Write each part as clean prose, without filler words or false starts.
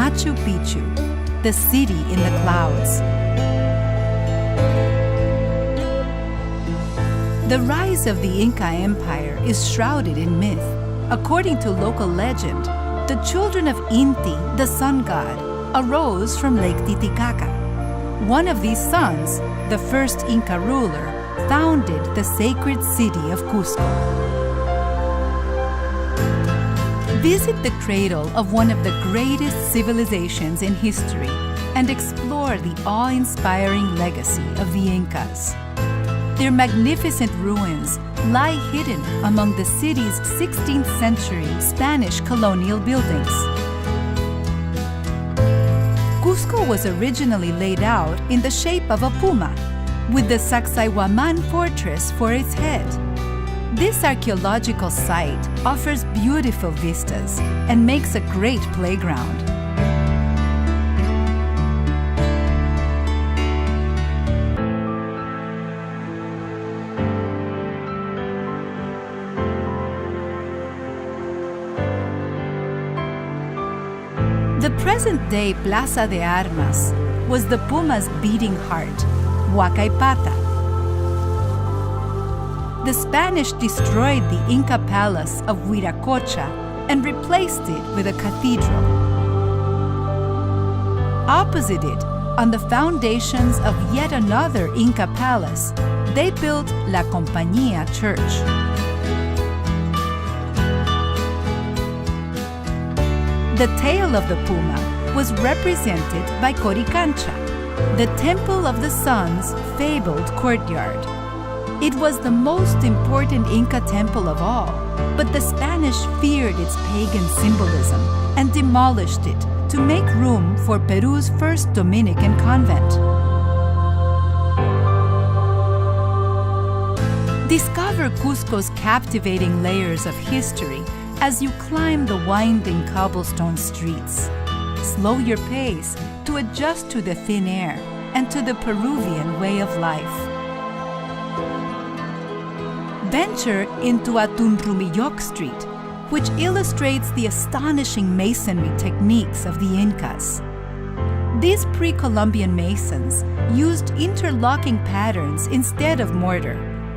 Machu Picchu, the city in the clouds. The rise of the Inca Empire is shrouded in myth. According to local legend, the children of Inti, the sun god, arose from Lake Titicaca. One of these sons, the first Inca ruler, founded the sacred city of Cusco. Visit the cradle of one of the greatest civilizations in history and explore the awe-inspiring legacy of the Incas. Their magnificent ruins lie hidden among the city's 16th century Spanish colonial buildings. Cusco was originally laid out in the shape of a puma, with the Sacsayhuaman fortress for its head. This archaeological site offers beautiful vistas and makes a great playground. The present-day Plaza de Armas was the Puma's beating heart, Huacaypata. The Spanish destroyed the Inca palace of Huiracocha and replaced it with a cathedral. Opposite it, on the foundations of yet another Inca palace, they built La Compañía Church. The tail of the puma was represented by Coricancha, the Temple of the Sun's fabled courtyard. It was the most important Inca temple of all, but the Spanish feared its pagan symbolism and demolished it to make room for Peru's first Dominican convent. Discover Cusco's captivating layers of history as you climb the winding cobblestone streets. Slow your pace to adjust to the thin air and to the Peruvian way of life. Venture into Atunrumilloc Street, which illustrates the astonishing masonry techniques of the Incas. These pre-Columbian masons used interlocking patterns instead of mortar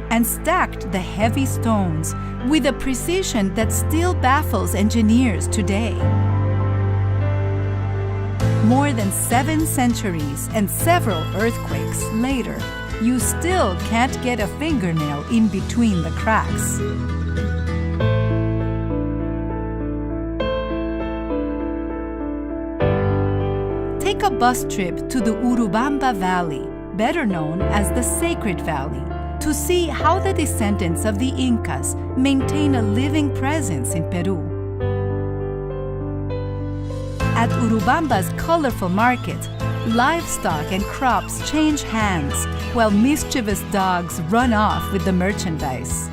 and stacked the heavy stones with a precision that still baffles engineers today. More than 7 centuries and several earthquakes later, you still can't get a fingernail in between the cracks. Take a bus trip to the Urubamba Valley, better known as the Sacred Valley, to see how the descendants of the Incas maintain a living presence in Peru. At Urubamba's colorful market, livestock and crops change hands while mischievous dogs run off with the merchandise.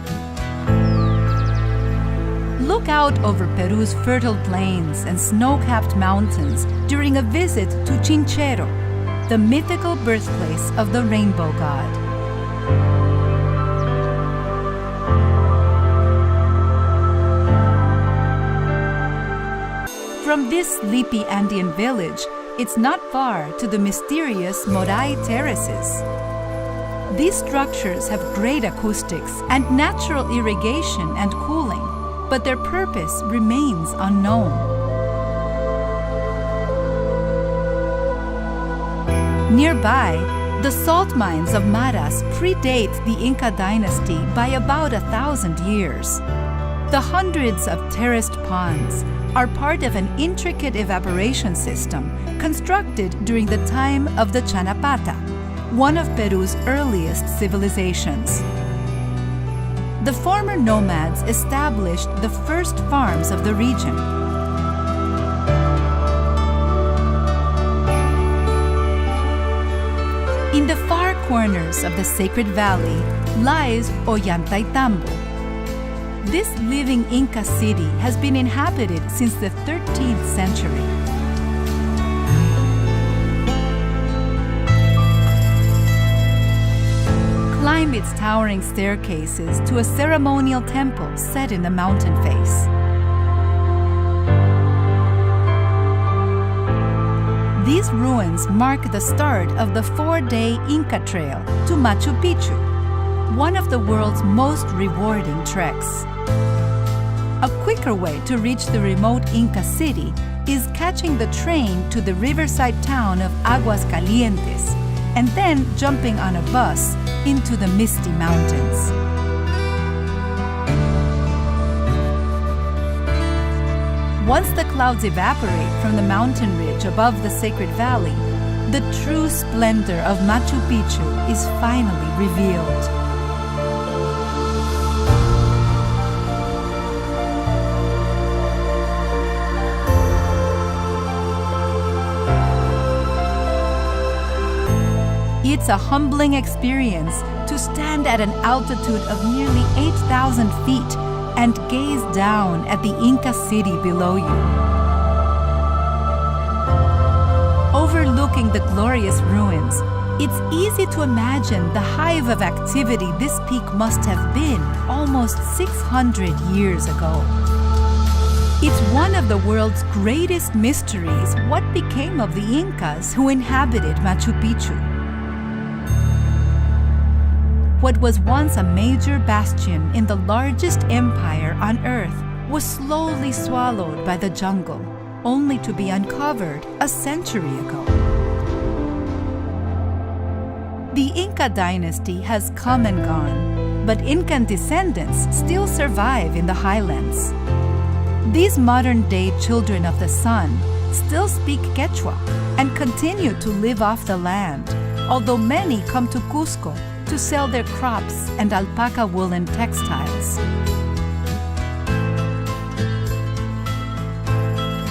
Look out over Peru's fertile plains and snow-capped mountains during a visit to Chinchero, the mythical birthplace of the rainbow god. From this sleepy Andean village, it's not far to the mysterious Moray Terraces. These structures have great acoustics and natural irrigation and cooling, but their purpose remains unknown. Nearby, the salt mines of Maras predate the Inca dynasty by about 1,000 years. The hundreds of terraced ponds are part of an intricate evaporation system constructed during the time of the Chanapata, one of Peru's earliest civilizations. The former nomads established the first farms of the region. In the far corners of the Sacred Valley lies Ollantaytambo. This living Inca city has been inhabited since the 13th century. Climb its towering staircases to a ceremonial temple set in the mountain face. These ruins mark the start of the 4-day Inca Trail to Machu Picchu, one of the world's most rewarding treks. A quicker way to reach the remote Inca city is catching the train to the riverside town of Aguascalientes and then jumping on a bus into the misty mountains. Once the clouds evaporate from the mountain ridge above the Sacred Valley, the true splendor of Machu Picchu is finally revealed. It's a humbling experience to stand at an altitude of nearly 8,000 feet and gaze down at the Inca city below you. Overlooking the glorious ruins, it's easy to imagine the hive of activity this peak must have been almost 600 years ago. It's one of the world's greatest mysteries what became of the Incas who inhabited Machu Picchu. What was once a major bastion in the largest empire on Earth was slowly swallowed by the jungle, only to be uncovered a century ago. The Inca dynasty has come and gone, but Incan descendants still survive in the highlands. These modern-day children of the sun still speak Quechua and continue to live off the land, although many come to Cusco to sell their crops and alpaca woolen textiles.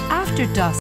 After dusk,